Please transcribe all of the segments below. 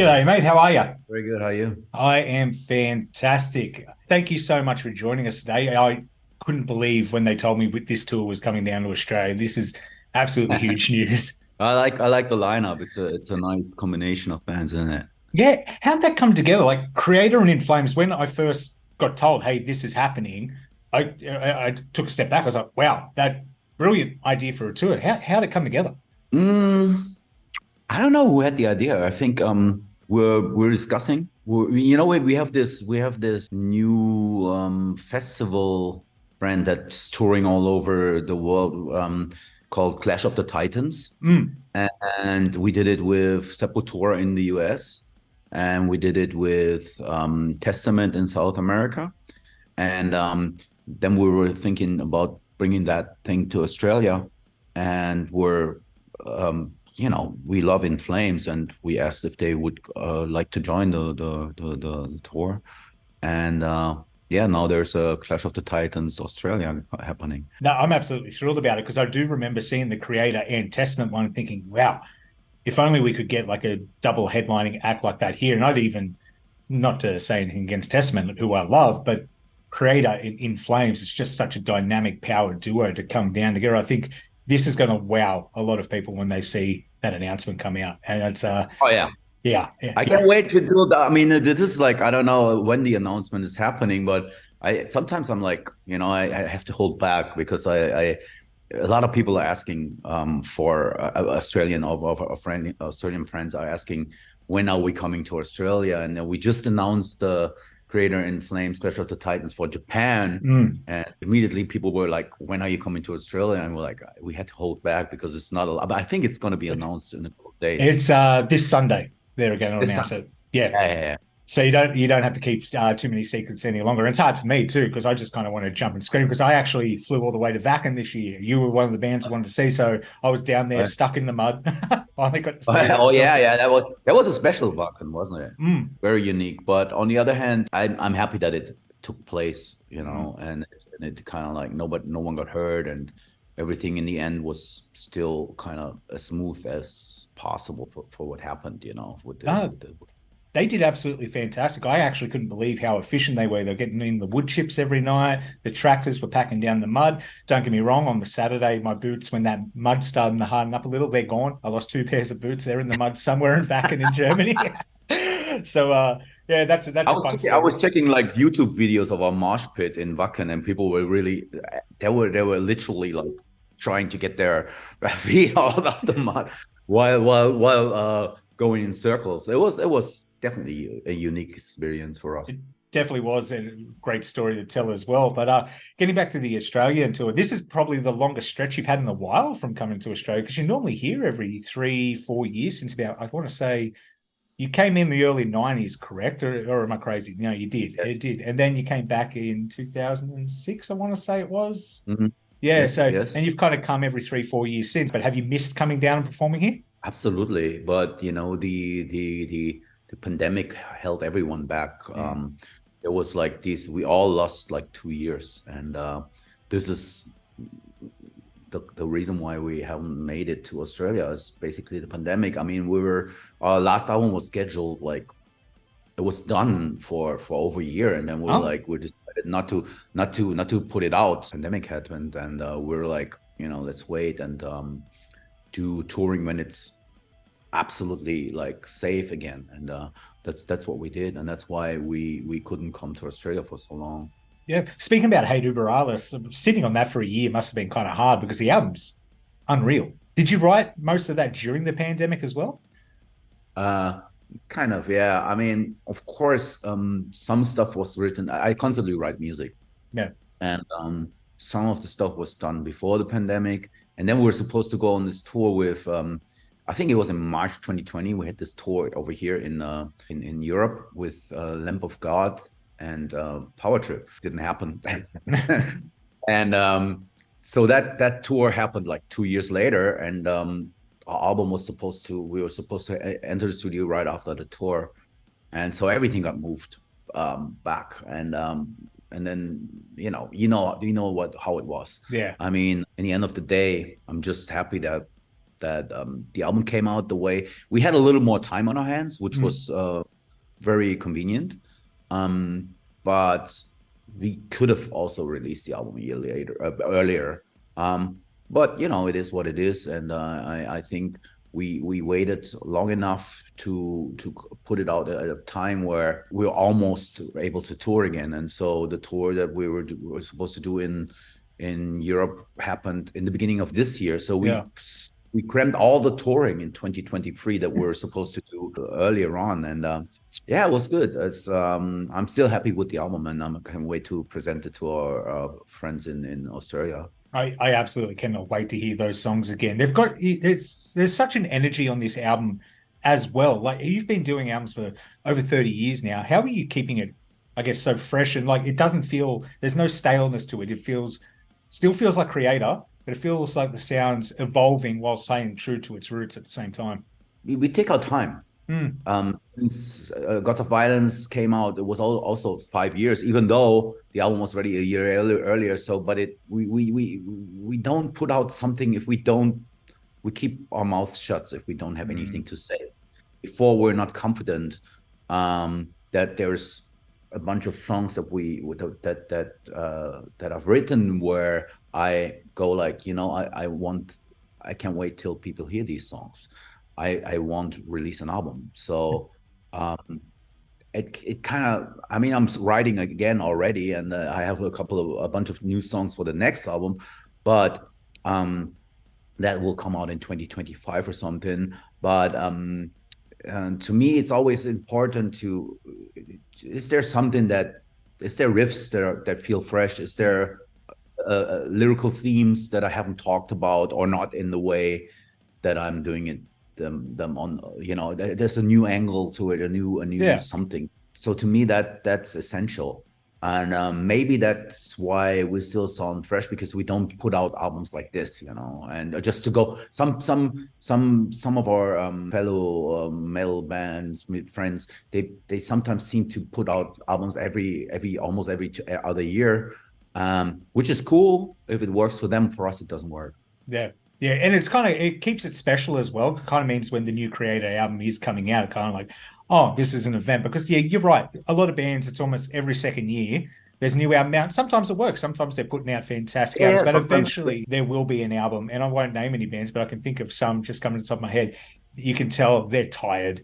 G'day, mate. How are you? Very good. How are you? I am fantastic. Thank you so much for joining us today. I couldn't believe when they told me this tour was coming down to Australia. This is absolutely huge news. I like the lineup. It's a nice combination of bands, isn't it? Yeah, how'd that come together? Like Kreator and In Flames, when I first got told, hey, this is happening, I took a step back. I was like, wow, that brilliant idea for a tour. How'd it come together? Mm, I don't know who had the idea. I think we're discussing. We have this new festival brand that's touring all over the world called Clash of the Titans, Mm. and we did it with Sepultura in the US, and we did it with Testament in South America. And then we were thinking about bringing that thing to Australia, and we love In Flames, and we asked if they would like to join the tour. And yeah, now there's a Clash of the Titans Australia happening. No, I'm absolutely thrilled about it because I do remember seeing the Creator and Testament one and thinking, wow, if only we could get like a double headlining act like that here. And I'd even, not to say anything against Testament, who I love, but Creator in Flames, it's just such a dynamic power duo to come down together. I think this is going to wow a lot of people when they see that announcement come out. And it's, Oh yeah. yeah, yeah, I can't wait to do that. I mean, this is like, I don't know when the announcement is happening, but I sometimes I'm like, I have to hold back because I a lot of people are asking for Australian friends are asking when are we coming to Australia, and we just announced the Kreator In Flames Clash of the Titans for Japan, Mm. and immediately people were like, when are you coming to Australia? And we're like, we had to hold back because it's not a lot, but I think it's going to be announced in a couple of days It's this Sunday. They're going to this announce time. it. Yeah. Yeah, yeah, yeah. So you don't have to keep too many secrets any longer. And it's hard for me too because I just kind of want to jump and scream because I actually flew all the way to Wacken this year. You were one of the bands I wanted to see, so I was down there stuck in the mud. Finally got to see it Oh myself. yeah, yeah. That was a special Wacken, wasn't it? Mm, Very unique. But on the other hand, I'm happy that it took place, mm. and it kind of like no one got hurt, and everything in the end was still kind of as smooth as possible for what happened, with the No, with the. they did absolutely fantastic. I actually couldn't believe how efficient they were. They're getting in the wood chips every night. The tractors were packing down the mud. Don't get me wrong, on the Saturday, my boots, when that mud started to harden up a little, they're gone. I lost two pairs of boots. They're in the mud somewhere in Wacken in Germany. So yeah, that's I a was fun checking, I story. was checking like YouTube videos of our mosh pit in Wacken, and people were really, they were literally like trying to get their feet out of the mud while going in circles. It was definitely a unique experience for us. It definitely was a great story to tell as well. But getting back to the Australian tour, this is probably the longest stretch you've had in a while from coming to Australia because you're normally here every 3, 4 years since about, I want to say, you came in the early 90s, correct? Or am I crazy? No, you did. Yes. It did. And then you came back in 2006, I want to say it was. Mhm. Yeah. Yes, So, and yes, you've kind of come every 3, 4 years since, but have you missed coming down and performing here? absolutely. But the pandemic held everyone back. Mm. There was like this. We all lost like 2 years, and this is the reason why we haven't made it to Australia is basically the pandemic. I mean, our last album was scheduled like it was done for over a year, and then Oh, we decided not to put it out. Pandemic happened, and we're like, let's wait and do touring when it's absolutely like safe again, and that's what we did, and that's why we couldn't come to Australia for so long. yeah. Speaking about Hey Uber Alles, sitting on that for a year must have been kind of hard because the album's unreal. Did you write most of that during the pandemic as well? Uh, Kind of, yeah. I mean, of course, some stuff was written. I constantly write music, Yeah. and some of the stuff was done before the pandemic. And then we were supposed to go on this tour with, I think it was in March 2020. We had this tour over here in Europe with Lamp of God and Power Trip. Didn't happen, and so that tour happened like 2 years later, and our album was supposed to we were supposed to enter the studio right after the tour, and so everything got moved back, and then you know what how it was. Yeah. I mean, in the end of the day, I'm just happy that that the album came out the way we had a little more time on our hands, which was very convenient. But we could have also released the album a year later, earlier. But you know, it is what it is, and I think we waited long enough to put it out at a time where we were almost able to tour again. And so the tour that we were supposed to do in Europe happened in the beginning of this year. So we crammed all the touring in 2023 that we were supposed to do earlier on, and yeah, it was good. It's I'm still happy with the album, and I can't wait to present it to our friends in Australia. I absolutely cannot wait to hear those songs again. There's such an energy on this album as well. Like, you've been doing albums for over 30 years now. How are you keeping it, I guess, so fresh? And like, it doesn't feel, there's no staleness to it. It still feels like Kreator, but it feels like the sound's evolving while staying true to its roots at the same time. We take our time. Since Gods of Violence came out, it was also 5 years, even though the album was ready a year earlier. So, but we don't put out something if we keep our mouths shut if we don't have anything to say. Before we're not confident that there's a bunch of songs that I've written where I go like, you know, I can't wait till people hear these songs. I want to release an album. So it kind of, I mean, I'm writing again already, and I have a bunch of new songs for the next album, but that will come out in 2025 or something. But to me, it's always important is there riffs that feel fresh? Is there lyrical themes that I haven't talked about, or not in the way that I'm doing it them on, you know, there's a new angle to it, a new something. So to me, that's essential. And maybe that's why we still sound fresh, because we don't put out albums like this, you know. And just to go, some of our fellow metal bands, friends, they sometimes seem to put out albums almost every other year, which is cool if it works for them. For us, it doesn't work. Yeah, and it keeps it special as well. It kind of means when the new Kreator album is coming out, it kind of like, oh, this is an event. Because yeah, you're right. A lot of bands, it's almost every second year there's a new album out. Sometimes it works. Sometimes they're putting out fantastic albums, but eventually there will be an album. And I won't name any bands, but I can think of some just coming to the top of my head. You can tell they're tired.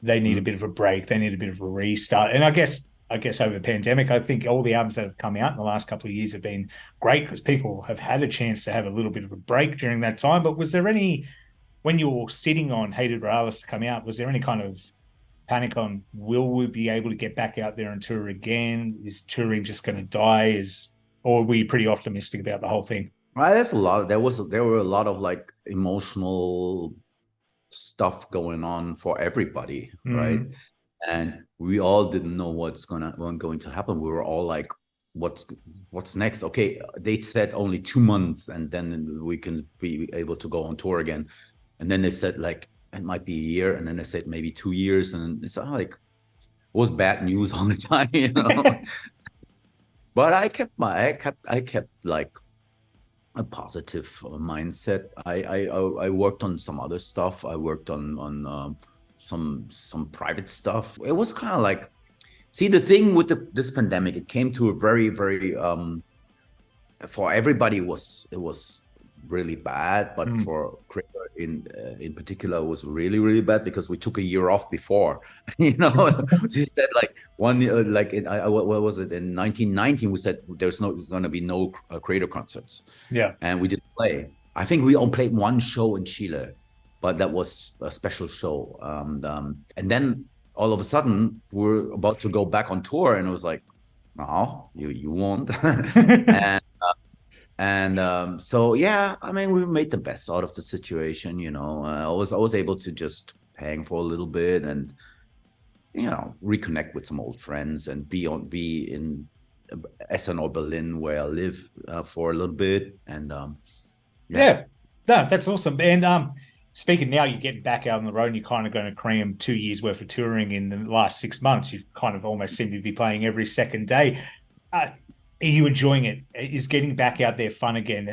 They need a bit of a break. They need a bit of a restart. And I guess over the pandemic, I think all the albums that have come out in the last couple of years have been great because people have had a chance to have a little bit of a break during that time. But was there any, when you were sitting on Hated Realist to come out, was there any kind of panic on, will we be able to get back out there and tour again? Is touring just going to die? Or were you pretty optimistic about the whole thing? Well, there's a lot. There were a lot of like emotional stuff going on for everybody, right? And we all didn't know what's going to happen. We were all like, what's next? Okay, they said only 2 months, and then we can be able to go on tour again. And then they said like it might be a year, and then they said maybe 2 years, and it's like, it was bad news all the time, you know. But I kept like a positive mindset. I worked on some other stuff. I worked on some private stuff. It was kind of like, see, the thing with this pandemic, it came to a very, very for everybody it was really bad, but for Kreator in particular, it was really, really bad because we took a year off before. You know, she said like what was it, in 1919? We said there's going to be no Kreator concerts. Yeah, and we didn't play. I think we only played one show in Chile, but that was a special show. And then all of a sudden we're about to go back on tour, and it was like, no, you won't. So yeah, I mean, we made the best out of the situation, you know. I was able to just hang for a little bit and, you know, reconnect with some old friends and be in Essen or Berlin, where I live, for a little bit. And yeah, no, that's awesome. And speaking now, you're getting back out on the road, and you're kind of going to cram 2 years worth of touring in the last 6 months. You kind of almost seem to be playing every second day. Are you enjoying it? Is getting back out there fun again?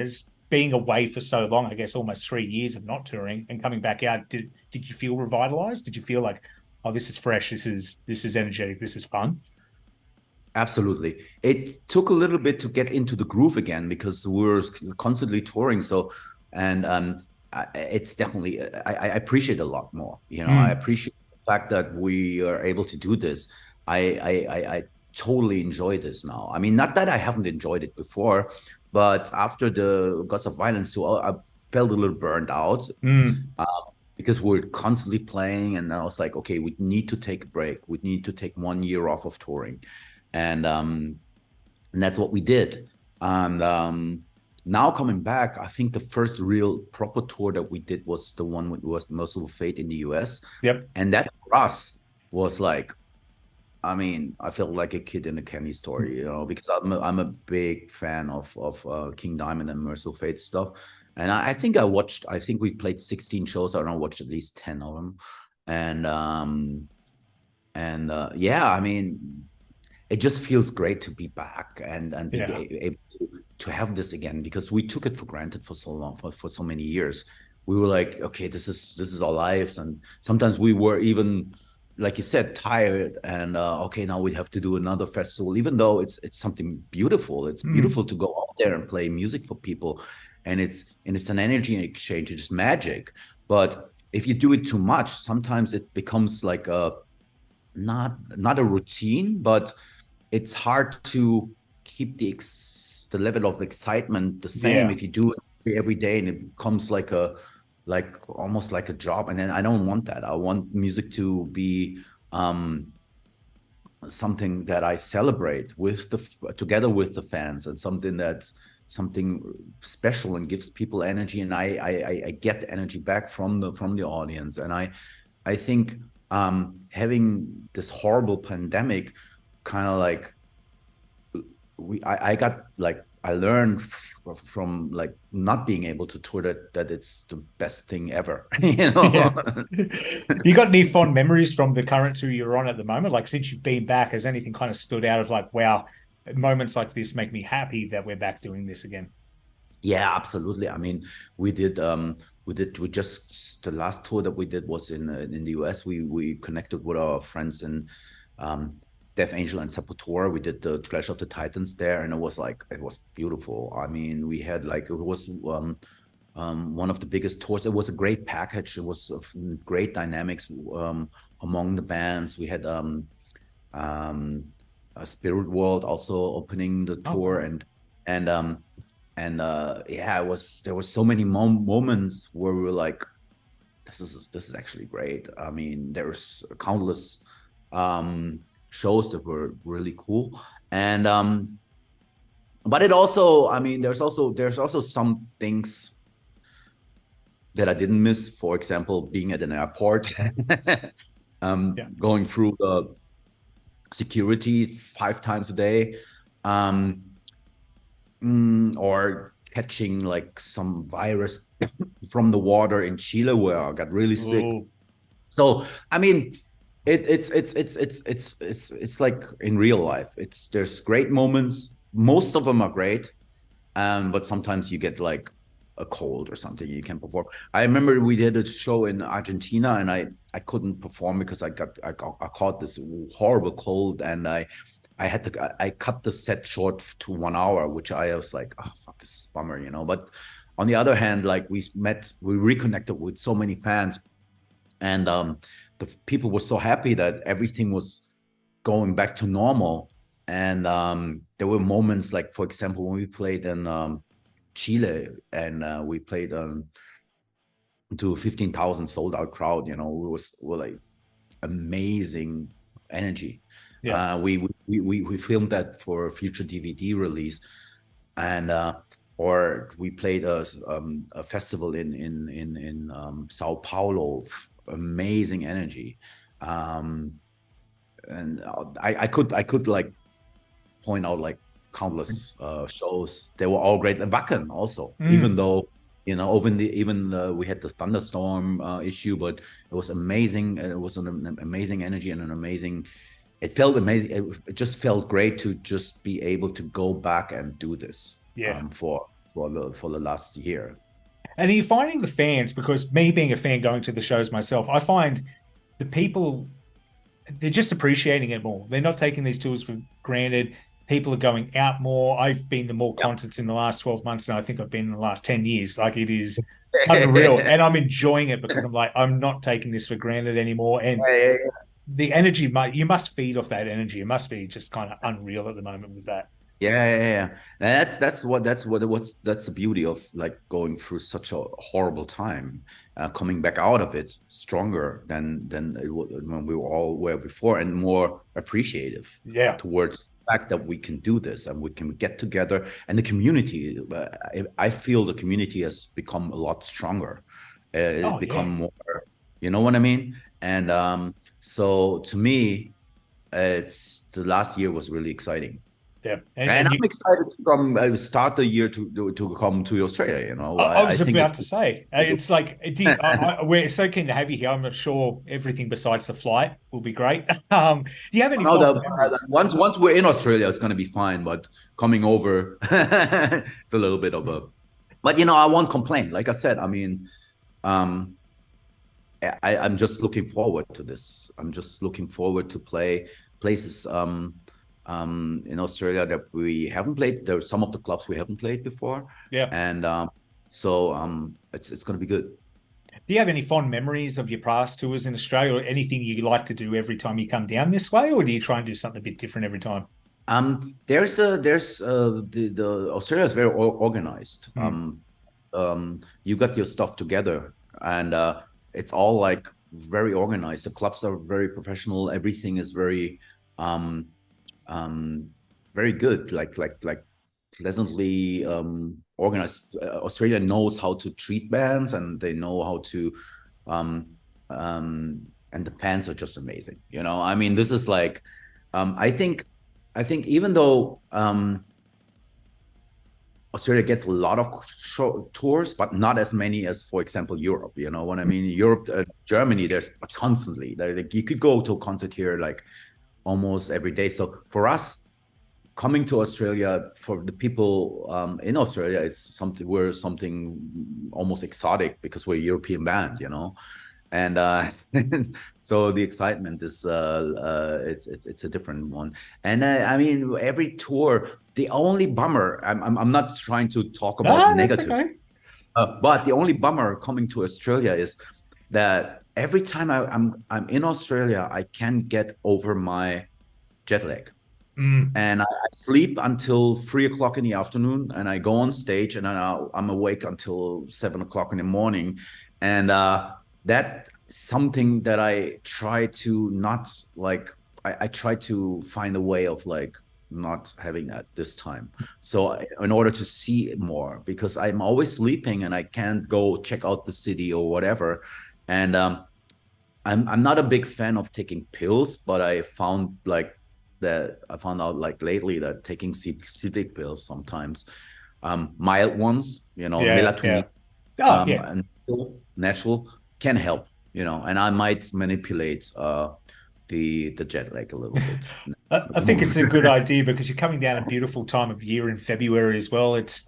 being away for so long, I guess almost 3 years of not touring and coming back out, did you feel revitalized? Did you feel like, oh, this is fresh, this is energetic, this is fun? Absolutely. It took a little bit to get into the groove again because we were constantly touring. So, and it's definitely, I appreciate it a lot more. You know, I appreciate the fact that we are able to do this. I totally enjoy this now. I mean, not that I haven't enjoyed it before, but after the Gods of Violence tour, I felt a little burned out. Because we're constantly playing, and I was like, okay, we need to take a break. We need to take 1 year off of touring. And that's what we did. And now coming back, I think the first real proper tour that we did was the one with Merciful Fate in the US. Yep. And that for us was like, I mean, I felt like a kid in a candy store, you know, because I'm a big fan of King Diamond and Merciful Fate stuff. And I think we played 16 shows. I don't know, watched at least 10 of them. And yeah, I mean, it just feels great to be back and be able to have this again, because we took it for granted for so long, for so many years. We were like, okay, this is our lives, and sometimes we were even, like you said, tired, and okay, now we have to do another festival, even though it's something beautiful. It's beautiful to go out there and play music for people, and it's an energy exchange. It's magic. But if you do it too much, sometimes it becomes like a not a routine, but it's hard to keep the level of excitement the same if you do it every day, and it becomes like almost like a job. And then I don't want that. I want music to be something that I celebrate together with the fans, and something special and gives people energy, and I get the energy back from the audience. And I think having this horrible pandemic kind of like I learned from like not being able to tour that it's the best thing ever. You know. You got any fond memories from the current tour you're on at the moment? Like, since you've been back, has anything kind of stood out of like, wow, moments like this make me happy that we're back doing this again? Yeah, absolutely. I mean, we just the last tour that we did was in the US. We connected with our friends in Death Angel and Sepultura. We did the Clash of the Titans there, and it was beautiful. I mean, we had like, it was one of the biggest tours. It was a great package. It was great dynamics among the bands. We had a Spirit World also opening the tour, yeah, there was so many moments where we were like, this is actually great. I mean, there's countless shows that were really cool, and but it also, I mean, there's also some things that I didn't miss. For example, being at an airport, going through the security 5 times a day, or catching like some virus from the water in Chile where I got really sick. So I mean, it's like in real life. There's great moments. Most of them are great, but sometimes you get like a cold or something, you can perform. I remember we did a show in Argentina, and I couldn't perform because I caught this horrible cold, and I cut the set short to 1 hour, which I was like, oh fuck, this is a bummer, you know. But on the other hand, like we reconnected with so many fans, and the people were so happy that everything was going back to normal. And there were moments like, for example, when we played in Chile, and we played to 15,000 sold out crowd, you know, we're like amazing energy. We filmed that for a future DVD release, and or we played a festival in Sao Paulo, amazing energy, and I could like point out like countless shows. They were all great. Wacken also, even though, you know, we had the thunderstorm issue, but it was amazing. It was an amazing energy and an amazing. It felt amazing. It just felt great to just be able to go back and do this for the last year. And are you finding the fans, because me being a fan going to the shows myself, I find the people, they're just appreciating it more. They're not taking these tours for granted. People are going out more. I've been to more concerts in the last 12 months than I think I've been in the last 10 years. Like, it is unreal. And I'm enjoying it because I'm like, I'm not taking this for granted anymore. And the energy, you must feed off that energy. It must be just kind of unreal at the moment with that. Yeah. And that's the beauty of like going through such a horrible time, coming back out of it stronger than it was when we all were before, and more appreciative towards the fact that we can do this and we can get together. And the community, I feel the community has become a lot stronger. It's become more, you know what I mean? And so to me, it's the last year was really exciting. Yeah, and I'm excited to come start the year to come to Australia. You know, I was about to say, it's like, we're so keen to have you here. I'm not sure everything besides the flight will be great. Do you have any once we're in Australia, it's going to be fine. But coming over, it's a little bit of a. But you know, I won't complain. Like I said, I mean, I'm just looking forward to this. I'm just looking forward to play places. In Australia that we haven't played. There are some of the clubs we haven't played before. Yeah. And so it's going to be good. Do you have any fond memories of your past tours in Australia, or anything you like to do every time you come down this way, or do you try and do something a bit different every time? The Australia is very organized. You got your stuff together, and it's all like very organized. The clubs are very professional. Everything is very very good, like pleasantly organized. Australia knows how to treat bands, and they know how to and the fans are just amazing. You know, I mean, this is like I think even though Australia gets a lot of tours, but not as many as, for example, Europe. You know what I mean? Europe, Germany, there's constantly, like, you could go to a concert here like almost every day. So for us, coming to Australia, for the people in Australia, we're something almost exotic because we're a European band, you know. And so the excitement is it's a different one. And I mean, every tour, the only bummer, I'm not trying to talk about negative, okay. But the only bummer coming to Australia is that every time I'm in Australia, I can't get over my jet lag. And I sleep until 3 o'clock in the afternoon, and I go on stage, and I'm awake until 7 o'clock in the morning. And that's something that I try to not like. I try to find a way of like not having that this time. So in order to see it more, because I'm always sleeping and I can't go check out the city or whatever. And I'm not a big fan of taking pills, but I found out like lately that taking sleeping pills sometimes, mild ones, you know, melatonin, and natural, can help, you know. And I might manipulate the jet lag a little bit. I think it's a good idea, because you're coming down a beautiful time of year in February as well. It's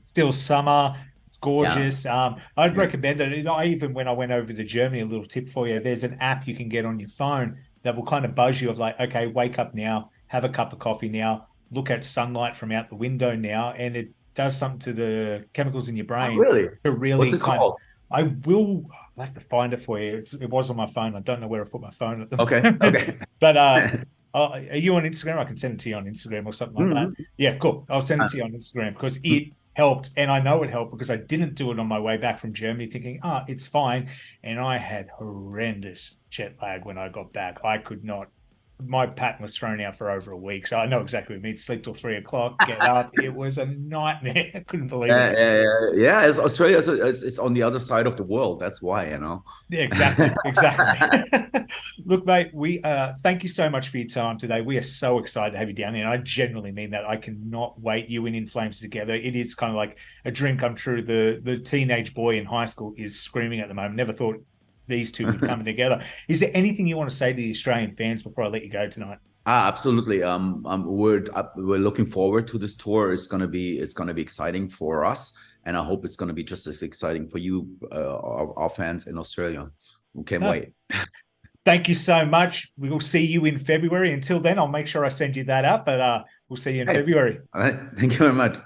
still summer. It's gorgeous. I'd recommend it. Even when I went over to Germany, a little tip for you, there's an app you can get on your phone that will kind of buzz you of like, okay, wake up now, have a cup of coffee now, look at sunlight from out the window now, and it does something to the chemicals in your brain. Oh, really? To really What's it called? I will have to find it for you. It was on my phone. I don't know where I put my phone at the moment. Okay. But are you on Instagram? I can send it to you on Instagram or something like that. Yeah, cool. I'll send it to you on Instagram, because it helped. And I know it helped because I didn't do it on my way back from Germany thinking, it's fine. And I had horrendous jet lag when I got back. I could not. My pattern was thrown out for over a week. So I know exactly what it means. Sleep till 3 o'clock, get up. It was a nightmare. I couldn't believe it. Yeah. Australia it's on the other side of the world. That's why, you know. Yeah, exactly. Look, mate, we thank you so much for your time today. We are so excited to have you down here. And I genuinely mean that. I cannot wait. You and In Flames together. It is kind of like a dream come true. The teenage boy in high school is screaming at the moment. Never thought these two would come together. Is there anything you want to say to the Australian fans before I let you go tonight? Absolutely. We're looking forward to this tour. It's gonna be exciting for us, and I hope it's gonna be just as exciting for you, our fans in Australia. We can't No, wait. thank you so much. We will see you in February. Until then, I'll make sure I send you that up, but we'll see you in Hey, February. all right. Thank you very much.